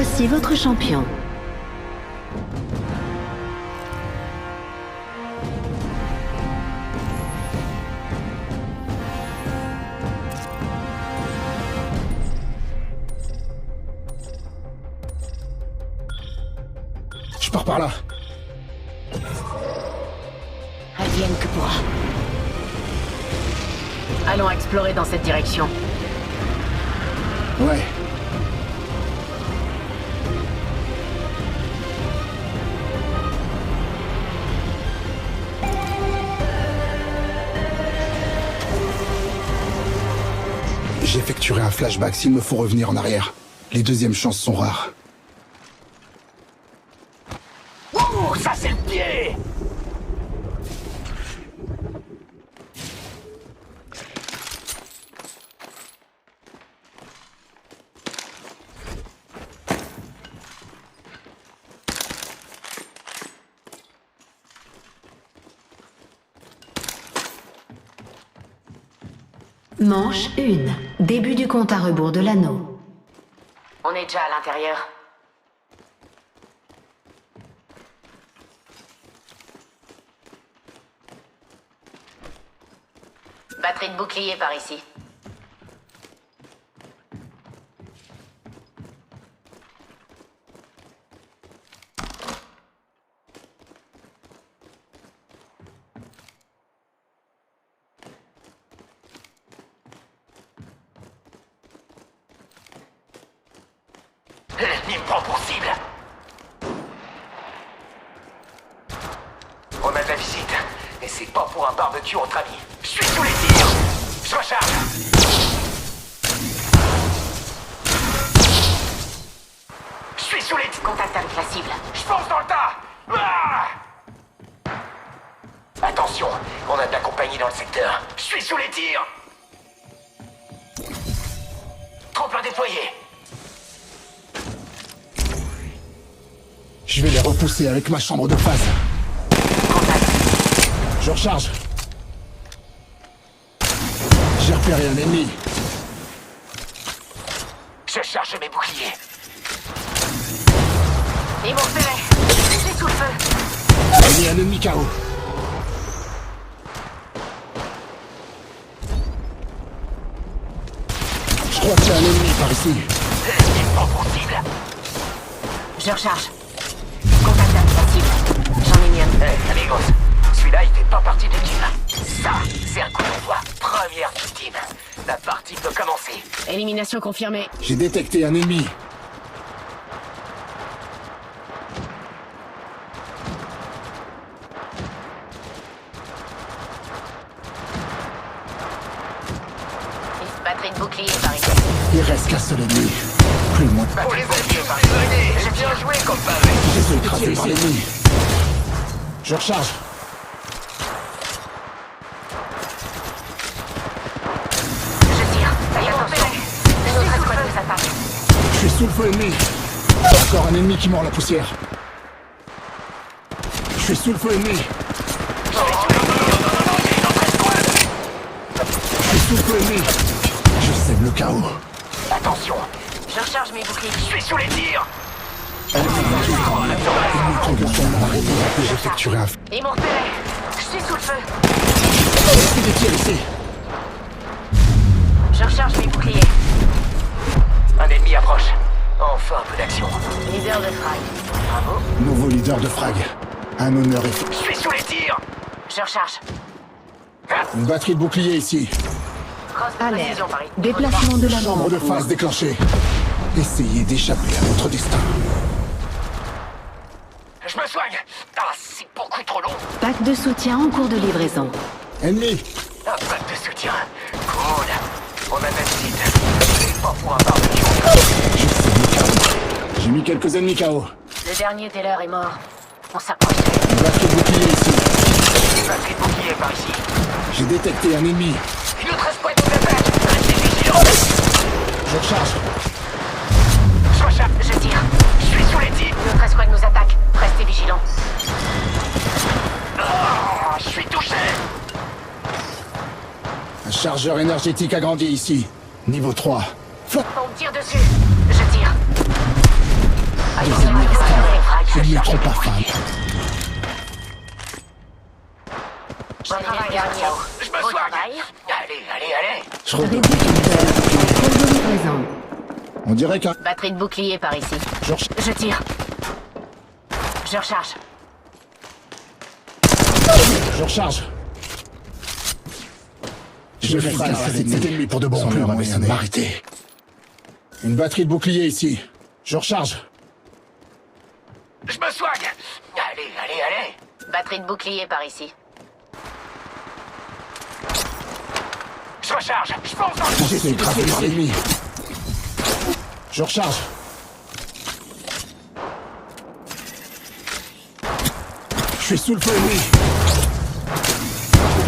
Voici votre champion. Je pars par là. Advienne que pourra. Allons explorer dans cette direction. Ouais. J'effectuerai un flashback s'il me faut revenir en arrière. Les deuxièmes chances sont rares. Ouh, ça c'est le pied! Manche 1. Début du compte à rebours de l'anneau. On est déjà à l'intérieur. Batterie de bouclier par ici. L'ennemi me prend pour cible. On a de la visite. Et c'est pas pour un barbecue entre amis. Je suis sous les tirs. Je recharge. Je suis sous les tirs. Contact avec la cible. Je fonce dans le tas. Ah. Attention, on a de la compagnie dans le secteur. Je suis sous les tirs. Tremplin déployé. Je vais les repousser avec ma chambre de phase. Je recharge. J'ai repéré un ennemi. Je charge mes boucliers. Ils m'ont repéré. Je suis sous le feu. Il y a un ennemi KO. Je crois qu'il y a un ennemi par ici. L'ennemi me prend pour cible. Je recharge. Contact avec la cible. J'en ai mis un. Amigos, celui-là il fait pas partie de l'équipe. Ça, c'est un coup d'envoi. Première victime. La partie peut commencer. Élimination confirmée. J'ai détecté un ennemi. Batterie de bouclier par ici. Il reste qu'un seul ennemi. Plus loin. Pour les alliés, venez. J'ai bien joué, compadre. J'ai été écrasé par l'ennemi. Je recharge. Je tire. Faites attention. Une autre escouade nous attaque. Je suis sous le feu ennemi. Encore un ennemi qui mord la poussière. Je suis sous le feu ennemi. Je suis sous le feu ennemi. Je sème le chaos. Attention, Je recharge mes boucliers. je suis sous les tirs. J'effectuerai un Ils m'ont repéré. Je suis sous le feu. des tirs ici. Je recharge mes boucliers. Un ennemi approche. Enfin un peu d'action. Leader de frag. Bravo. Nouveau leader de frag. Un honneur et Je suis sous les tirs. Je recharge. une batterie de bouclier ici. Cross de Alerte. précision par ici. Déplacement de l'anneau. Chambre de phase déclenchée. Essayez d'échapper à votre destin. Je me soigne. Ah, c'est beaucoup trop long. Pack de soutien en cours de livraison. Ennemi. Un pack de soutien. Cool. On a de la visite. C'est pas pour un barbecue. Je sème le chaos. J'ai mis quelques ennemis KO. Le dernier Taylor est mort. On s'approche. Une batterie de bouclier ici. Batterie de bouclier par ici. J'ai détecté un ennemi. Une autre escouade nous attaque. Restez vigilants. Je recharge. Je recharge. Je tire. Je suis sous les tirs. Notre escouade nous attaque. Restez vigilants. Oh, je suis touché. Un chargeur énergétique agrandi ici. Niveau 3. On me tire dessus. Je tire. Ils ne mettront pas fin. Bon travail, Arnaud. Je me Bon soigne. travail. Allez. Je redonne. Réducteur. Présent. On dirait qu'un... Batterie de bouclier par ici. Je tire. Je recharge. Je recharge. Je vais faire cet ennemi pour de bon. Plus moyen de m'arrêter. Une batterie de bouclier ici. Je recharge. Je me soigne. Allez. Batterie de bouclier par ici. Je recharge. Je fonce dans le... J'essaie de écraser par l'ennemi. Je recharge. Je suis sous le feu ennemi.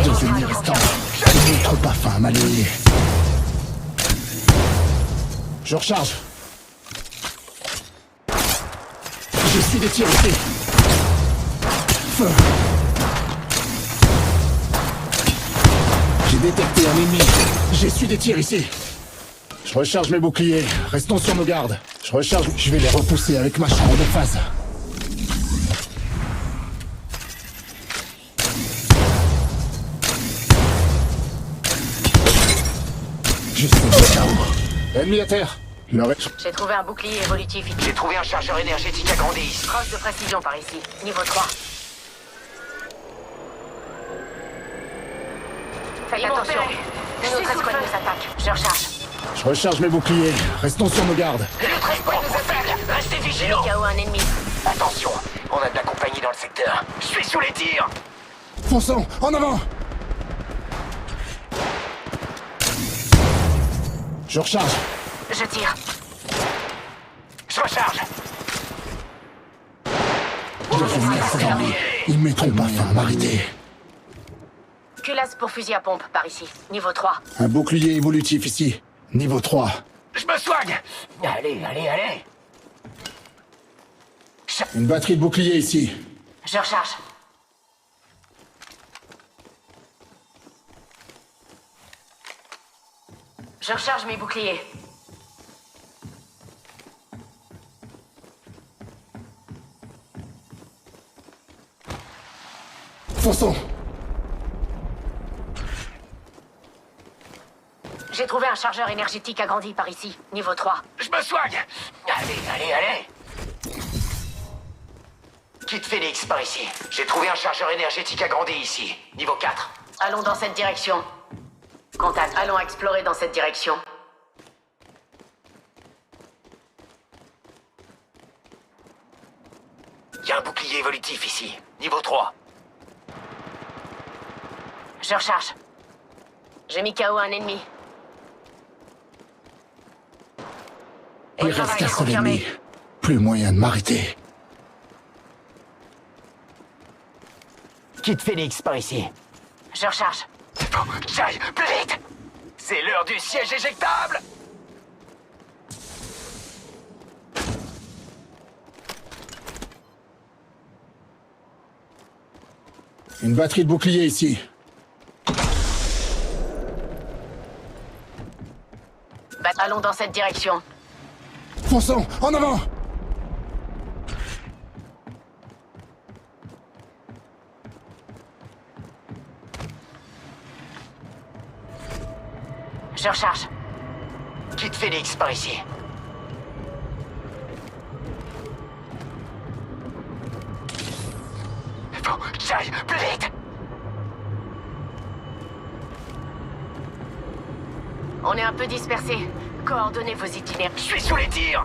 Deux ennemis restants. Ils ne trop pas fin, m'allier. Je recharge. Je suis des tirs ici. Feu. J'ai détecté un ennemi. J'ai su des tirs ici. Je recharge mes boucliers. Restons sur nos gardes. Je recharge. Je vais les repousser avec ma chambre de phase. Je suis au chaos. Ennemi à terre. J'ai trouvé un bouclier évolutif ici. J'ai trouvé un chargeur énergétique agrandi ici. Crosse de précision par ici. Niveau 3. Faites attention. Une autre escouade nous attaque. Je recharge. Je recharge mes boucliers. Restons sur nos gardes. Notre escouade nous attaque. Restez J'ai mis vigilants. KO un ennemi. Attention, on a de la compagnie dans le secteur. Je suis sous les tirs. Fonçons. En avant. Je recharge. Je tire. Je recharge. Je vais casser l'ennemi. Ils ne mettront pas fin à m'arrêter. Culasse pour fusil à pompe par ici. Niveau 3. Un bouclier évolutif ici. Niveau 3. Je me soigne. Allez. Une batterie de bouclier ici. Je recharge. Je recharge mes boucliers. Fonçons. J'ai trouvé un chargeur énergétique agrandi par ici. Niveau 3. Je me soigne. Allez. Kit Phoenix par ici. J'ai trouvé un chargeur énergétique agrandi ici. Niveau 4. Allons dans cette direction. Contact. Allons explorer dans cette direction. Il y a un bouclier évolutif ici. Niveau 3. Je recharge. J'ai mis KO un ennemi. Il reste qu'un seul ennemi. Plus moyen de m'arrêter. Kit Phoenix par ici. Je recharge. J'aille, plus vite. C'est l'heure du siège éjectable. Une batterie de bouclier ici. Allons dans cette direction. Fonçons. En avant. Je recharge. Kit Phoenix par ici. Faut que j'aille, plus vite. On est un peu dispersés. Coordonnez vos itinéraires. Je suis sous les tirs.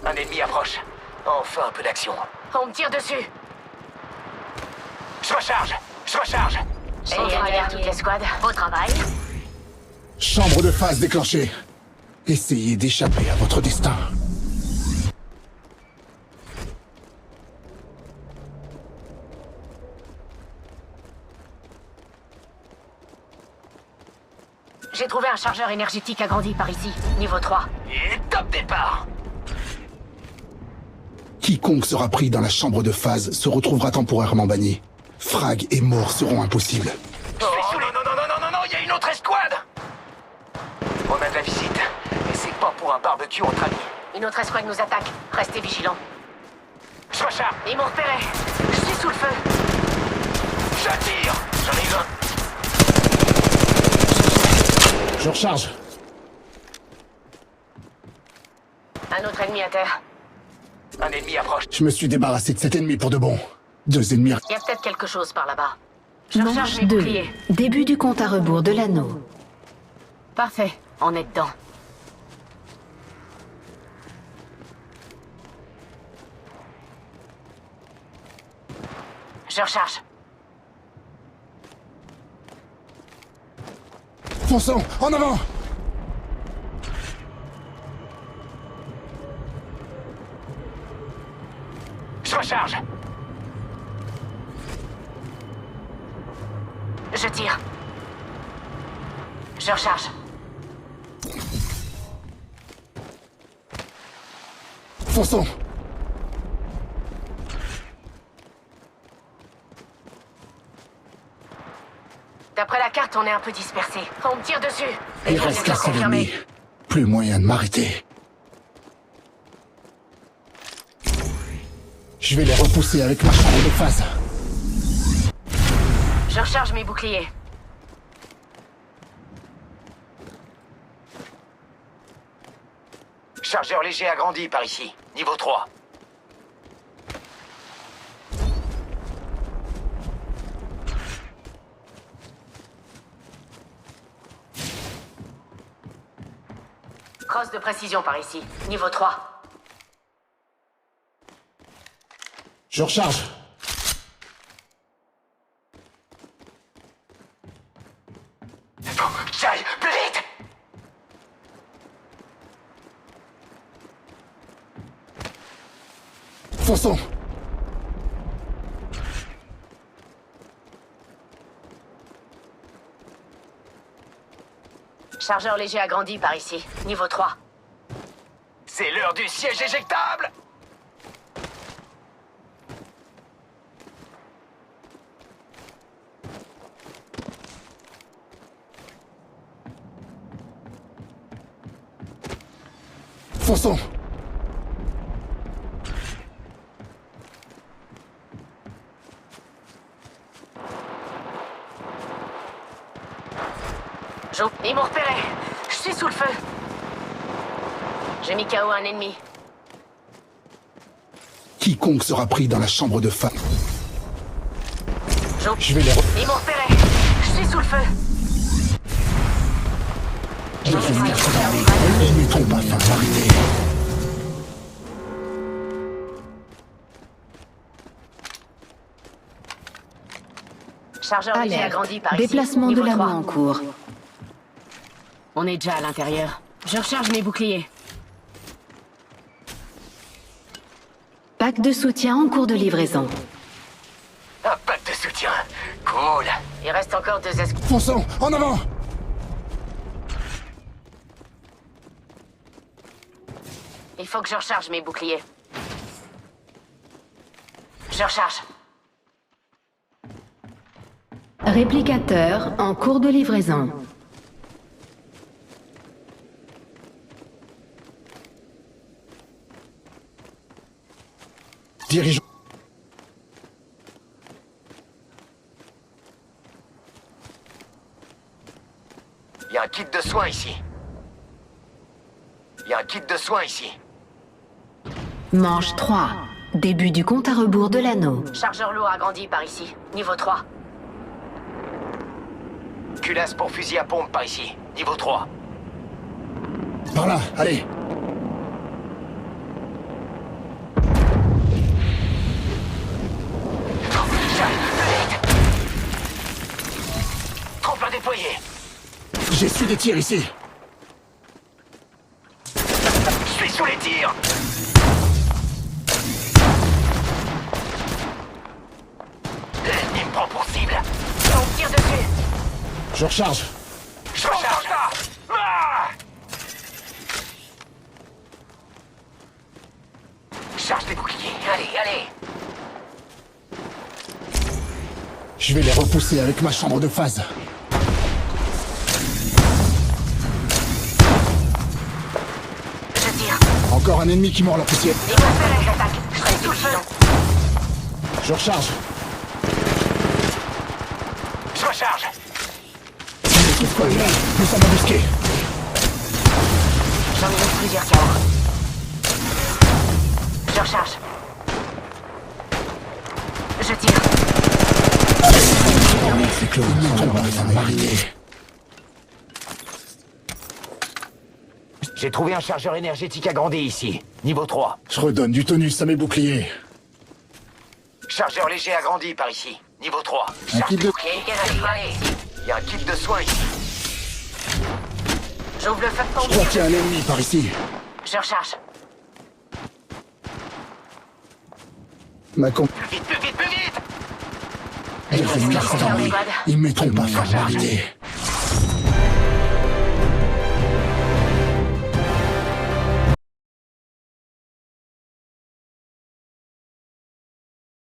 Un ennemi approche. Enfin un peu d'action. On me tire dessus. Je recharge. Et derrière toute l'escouade. Beau travail. Chambre de phase déclenchée. Essayez d'échapper à votre destin. J'ai trouvé un chargeur énergétique agrandi par ici. Niveau 3. Et top départ. Quiconque sera pris dans la chambre de phase se retrouvera temporairement banni. Frag et mort seront impossibles. Je suis sous les... Non, il y a une autre escouade. On a de la visite. Et c'est pas pour un situe entre amis. Une autre escouade nous attaque. Restez vigilants. Je recharge. Ils m'ont repéré. Je suis sous le feu. J'attire. J'en ai un. Je recharge. Un autre ennemi à terre. Un ennemi approche. Je me suis débarrassé de cet ennemi pour de bon. 2 ennemis. Il y a peut-être quelque chose par là-bas. Je recharge Manche mes 2. boucliers. Début du compte à rebours de l'anneau. Parfait. On est dedans. Je recharge. Fonçons, en avant! Je recharge. Je tire. Je recharge. Fonçons! D'après la carte, on est un peu dispersé. On me tire dessus. Il Et reste bien qu'un seul confirmé. ennemi. Plus moyen de m'arrêter. Je vais les repousser avec ma chambre de phase. Je recharge mes boucliers. Chargeur léger agrandi par ici. Niveau 3. Crosse de précision par ici. Niveau 3. Je recharge. Faut que j'aille plus vite. Fonçons! Chargeur léger agrandi par ici. Niveau 3. C'est l'heure du siège éjectable. Fonçons! Ils m'ont repéré. Je suis sous le feu. J'ai mis KO un ennemi. Quiconque sera pris dans la chambre de phase. Je vais les Ils m'ont repéré. Je suis sous le feu. Je vais les mettre dans les... Ils ne m'ont pas fait m'arrêter. Chargeur léger Alerte. agrandi par ici. Déplacement de Niveau l'anneau 3. en cours. On est déjà à l'intérieur. Je recharge mes boucliers. Pack de soutien en cours de livraison. Un pack de soutien. Cool. Il reste encore 2 escouades. Fonçons! En avant! Il faut que je recharge mes boucliers. Je recharge. Réplicateur en cours de livraison. Dirigeons. Il y a un kit de soins ici. Il y a un kit de soins ici. Manche 3. Début du compte à rebours de l'anneau. Chargeur lourd agrandi par ici. Niveau 3. Culasse pour fusil à pompe par ici. Niveau 3. Par là, allez! Faut que j'aille plus vite. Trompe à déployer. J'ai su des tirs ici! Je suis sous les tirs. L'ennemi me prend pour cible. On me tire dessus. Je recharge! Je recharge là. Ah. Charge des boucliers. Allez, allez. Je vais les repousser avec ma chambre de phase. Je tire. Encore un ennemi qui mord la poussière. Ils repérés, j'attaque. Je suis sous le feu. Je recharge. Je recharge. Nous sommes embusqués. J'en ai mis plusieurs KO. Je recharge. Je tire. C'est clos. On va les mariner. J'ai trouvé un chargeur énergétique agrandi ici. Niveau 3. Je redonne du tonus à mes boucliers. Chargeur léger agrandi par ici. Niveau 3. Un kit de... Ok, allez. Il y a un kit de soins ici. J'ouvre le feu de Je pompe. crois qu'il y a un ennemi par ici. Je recharge. Ma comp... Plus vite, plus vite, plus vite! Ils mettront pas faire mariner.